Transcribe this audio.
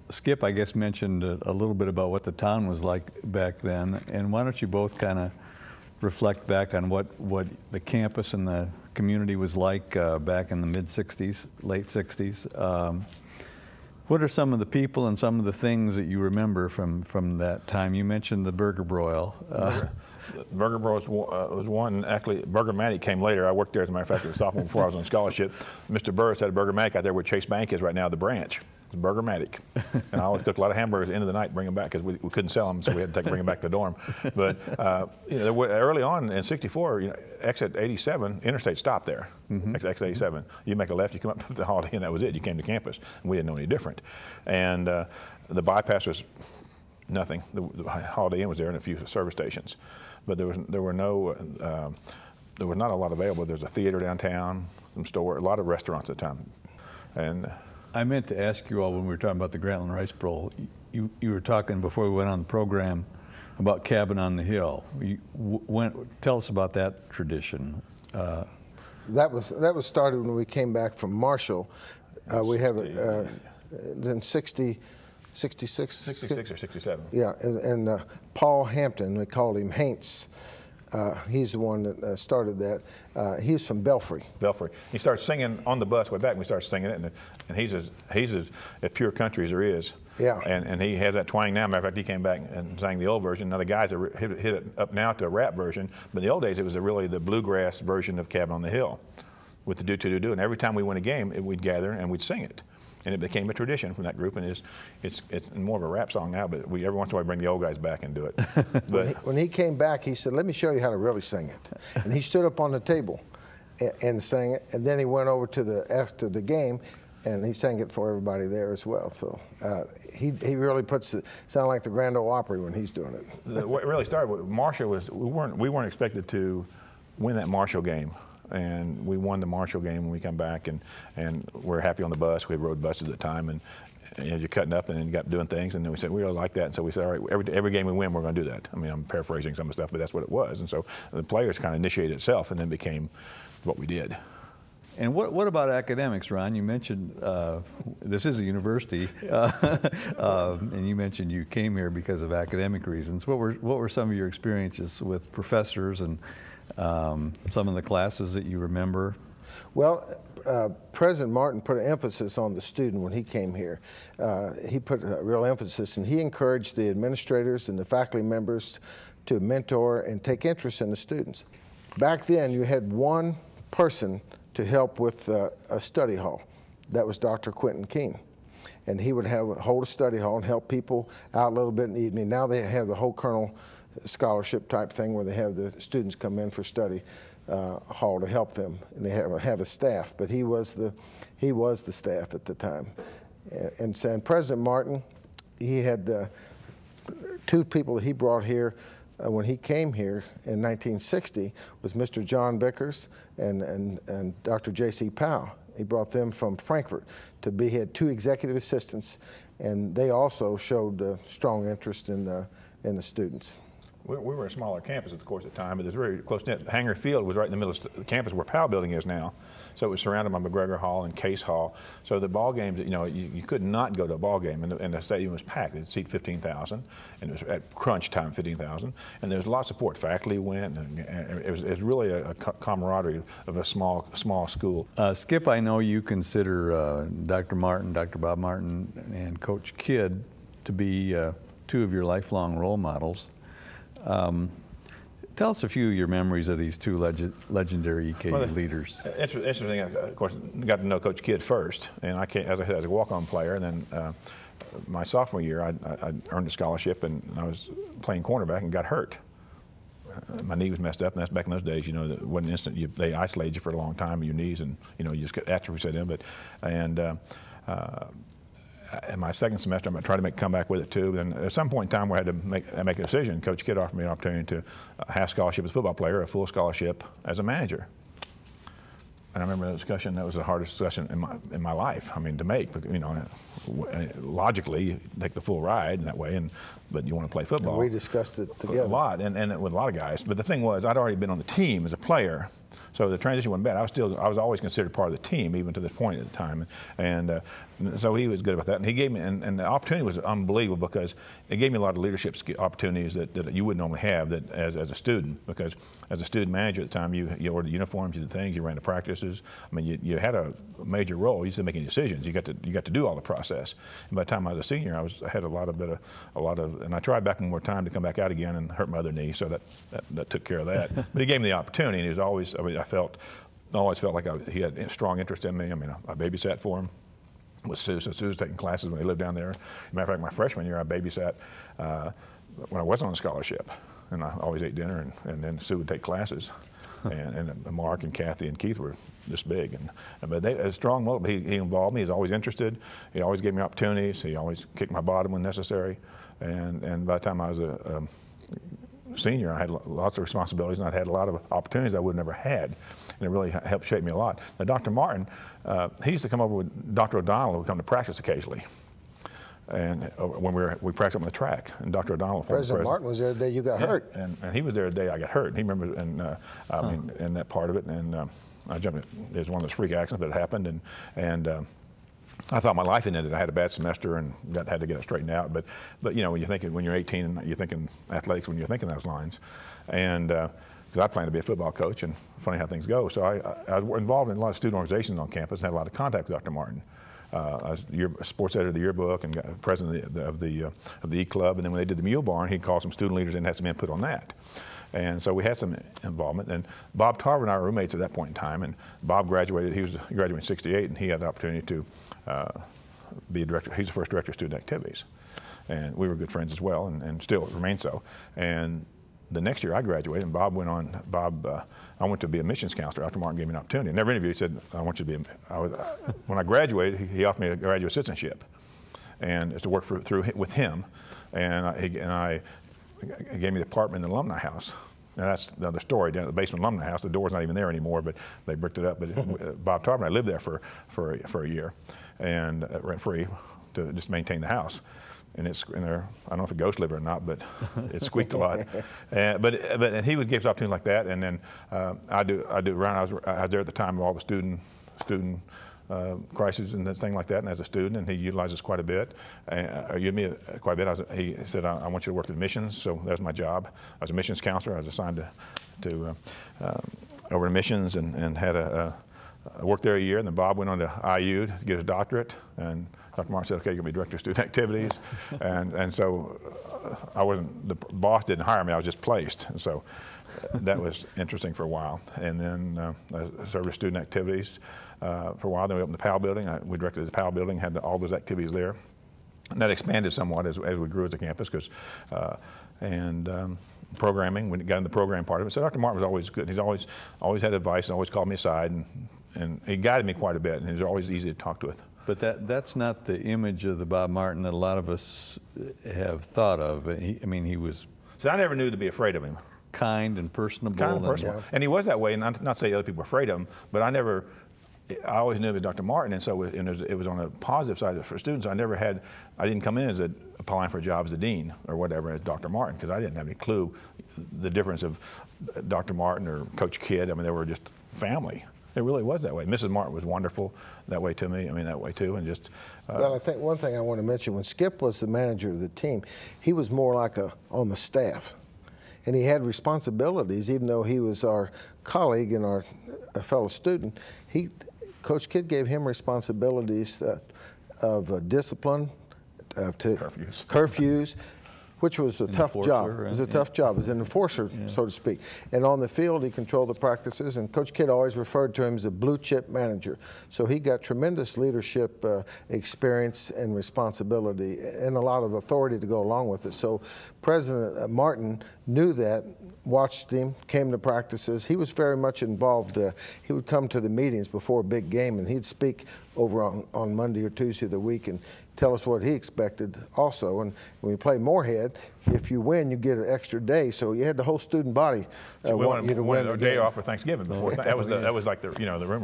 Skip, I guess, mentioned a little bit about what the town was like back then, and why don't you both kind of reflect back on what the campus and the community was like back in the mid-'60s, late '60s. What are some of the people and some of the things that you remember from that time? You mentioned the Burger Broil. Burger Broil was one. Actually, Burger Matic came later. I worked there, as a matter of fact, as a sophomore before I was on scholarship. Mr. Burris had a Burger Matic out there where Chase Bank is right now, the branch. It's Burger Matic. And I always cooked a lot of hamburgers at the end of the night, bring them back, because we couldn't sell them, so we had to bring them back to the dorm. But you know, early on in '64, you know, exit 87, interstate stopped there. Exit 87. You make a left, you come up to the Holiday Inn, that was it. You came to campus, and we didn't know any different. And the bypass was nothing. The Holiday Inn was there and a few service stations, but there was not a lot available. There was a theater downtown, some store, a lot of restaurants at the time, and. I meant to ask you all when we were talking about the Grantland Rice Bowl. You were talking before we went on the program about Cabin on the Hill. Tell us about that tradition. That was started when we came back from Marshall. We have in 66 or 67. Yeah, and Paul Hampton, we called him Haints. He's the one that started that. He's from Belfry. Belfry. He started singing on the bus way back, and we started singing it, and he's as pure country as there is. Yeah. And he has that twang now. Matter of fact, he came back and sang the old version. Now the guys have hit it up now to a rap version, but in the old days it was really the bluegrass version of Cabin on the Hill with the do-do-do-do. And every time we win a game, we'd gather and we'd sing it. And it became a tradition from that group, and it's more of a rap song now, but every once in a while bring the old guys back and do it. But when he came back, he said, "Let me show you how to really sing it." And he stood up on the table and sang it, and then he went over to after the game, and he sang it for everybody there as well. So he really sound like the Grand Ole Opry when he's doing it. What really started with Marshall was we weren't expected to win that Marshall game. And we won the Marshall game when we come back, and we're happy on the bus. We rode buses at the time, and you're cutting up and then you got doing things, and then we said we really like that, and so we said, all right, every game we win, we're going to do that. I mean, I'm paraphrasing some of the stuff, but that's what it was, and so the players kind of initiated itself, and then became what we did. And what about academics, Ron? You mentioned this is a university, and you mentioned you came here because of academic reasons. What were some of your experiences with professors and some of the classes that you remember? Well, President Martin put an emphasis on the student when he came here. He put a real emphasis, and he encouraged the administrators and the faculty members to mentor and take interest in the students. Back then, you had one person to help with a study hall. That was Dr. Quentin Keene. And he would hold a study hall and help people out a little bit in the evening. Now they have the whole Colonel scholarship type thing where they have the students come in for study hall to help them, and they have a staff. But he was the staff at the time. And President Martin, he had two people that he brought here when he came here in 1960 was Mr. John Vickers and Dr. J.C. Powell. He brought them from Frankfurt he had two executive assistants, and they also showed strong interest in the students. We were a smaller campus, of course, at the time, but it was very close-knit. Hanger Field was right in the middle of the campus where Powell Building is now. So it was surrounded by McGregor Hall and Case Hall. So the ball games, you know, you could not go to a ball game, and the stadium was packed. It seat 15,000, and it was at crunch time 15,000. And there was a lot of support. Faculty went, and it was really a camaraderie of a small school. Skip, I know you consider Dr. Martin, Dr. Bob Martin, and Coach Kidd to be two of your lifelong role models. Tell us a few of your memories of these two legendary EKU leaders. Interesting, of course, got to know Coach Kidd first, and as I said, as a walk-on player, and then my sophomore year, I earned a scholarship, and I was playing cornerback and got hurt. My knee was messed up, and that's back in those days. You know, it wasn't instant. They isolated you for a long time with your knees, and you know, you just get atrophy set in. In my second semester, I'm going to try to come back with it too. And at some point in time, we had to make a decision. Coach Kidd offered me an opportunity to half scholarship as a football player, a full scholarship as a manager. And I remember the discussion. That was the hardest discussion in my life. I mean, to make. You know, logically, you take the full ride in that way, but you want to play football. And we discussed it together a lot, and with a lot of guys. But the thing was, I'd already been on the team as a player. So the transition wasn't bad. I was always considered part of the team, even to this point at the time. And so he was good about that. And he gave me, and the opportunity was unbelievable because it gave me a lot of leadership opportunities that you wouldn't normally have as a student. Because as a student manager at the time, you ordered uniforms, you did things, you ran the practices. I mean, you had a major role. You started making decisions. You got to do all the process. And by the time I was a senior, I had a lot of, and I tried back one more time to come back out again and hurt my other knee. So that took care of that. But he gave me the opportunity, and he was always, I mean, I always felt like he had a strong interest in me. I mean, I babysat for him with Sue. So Sue was taking classes when they lived down there. As a matter of fact, my freshman year, I babysat when I wasn't on scholarship. And I always ate dinner, and then Sue would take classes. and Mark and Kathy and Keith were this big. But they, a strong motive. He involved me. He was always interested. He always gave me opportunities. He always kicked my bottom when necessary. And by the time I was a senior, I had lots of responsibilities, and I'd had a lot of opportunities I would have never had, and it really helped shape me a lot. Now, Dr. Martin, he used to come over with Dr. O'Donnell, who would come to practice occasionally, and when we practiced on the track, and Dr. O'Donnell, President Martin was there the day you got hurt, and he was there the day I got hurt. And he remembered, and that part of it, and I jumped. It was one of those freak accidents that happened, and I thought my life had ended. I had a bad semester and had to get it straightened out. But you know, when you're 18 and you're thinking athletics, when you're thinking those lines, and because I planned to be a football coach, and funny how things go. So I was involved in a lot of student organizations on campus and had a lot of contact with Dr. Martin. I was sports editor of the yearbook and president of the E Club. And then when they did the Mule Barn, he called some student leaders and had some input on that. And so we had some involvement. And Bob Tarver and I were roommates at that point in time. And Bob graduated. He graduated in '68, and he had the opportunity to be a director. He's the first director of student activities. And we were good friends as well, and still remain so. And the next year I graduated, and Bob went on. I went to be a missions counselor after Martin gave me an opportunity. I never interviewed. He said, "I want you to be." When I graduated, he offered me a graduate citizenship, and to work with him. And he gave me the apartment in the alumni house. Now that's another story. Down at the basement alumni house, the door's not even there anymore, but they bricked it up. But Bob Tarver and I lived there for a year, and rent free to just maintain the house. And it's in there. I don't know if a ghost lived or not, but it squeaked a lot. But he would give us opportunities like that, and then I was there at the time of all the student crises and things like that, and as a student, and he utilized us quite a bit. Quite a bit. He said, "I want you to work with missions," so that was my job. I was a missions counselor. I was assigned to over to missions, and had I worked there a year, and then Bob went on to IU to get his doctorate, and Dr. Martin said, "Okay, you're going to be director of student activities," and so the boss didn't hire me. I was just placed, and so that was interesting for a while. And then I served with student activities for a while. Then we opened the Powell building. We directed the Powell building, had all those activities there, and that expanded somewhat as we grew as a campus. Programming, when it got in the program part of it. So Dr. Martin was always good. He's always had advice and always called me aside, and he guided me quite a bit, and he was always easy to talk with. But that's not the image of the Bob Martin that a lot of us have thought of. I mean, he was... So I never knew to be afraid of him. Kind and personable. Kind and personable. And he was that way, and not to say other people were afraid of him, but I always knew him as Dr. Martin, and so it was on a positive side for students. I didn't come in as applying for a job as a dean or whatever as Dr. Martin, because I didn't have any clue the difference of Dr. Martin or Coach Kidd. I mean, they were just family. It really was that way. Mrs. Martin was wonderful that way to me. I mean, that way too, and just. Well, I think one thing I want to mention, when Skip was the manager of the team, he was more like on the staff, and he had responsibilities, even though he was our colleague and our fellow student. Coach Kidd gave him responsibilities of discipline, to curfews, which was a tough job. It was a tough job. It was an enforcer, so to speak. And on the field, he controlled the practices, and Coach Kidd always referred to him as a blue chip manager. So he got tremendous leadership experience and responsibility, and a lot of authority to go along with it. So President Martin knew that, watched him, came to practices. He was very much involved. He would come to the meetings before a big game, and he'd speak over on Monday or Tuesday of the week and tell us what he expected also. And when you play Moorhead, if you win, you get an extra day. So you had the whole student body wanting you to win the day game. off for Thanksgiving before. That was like the rumor.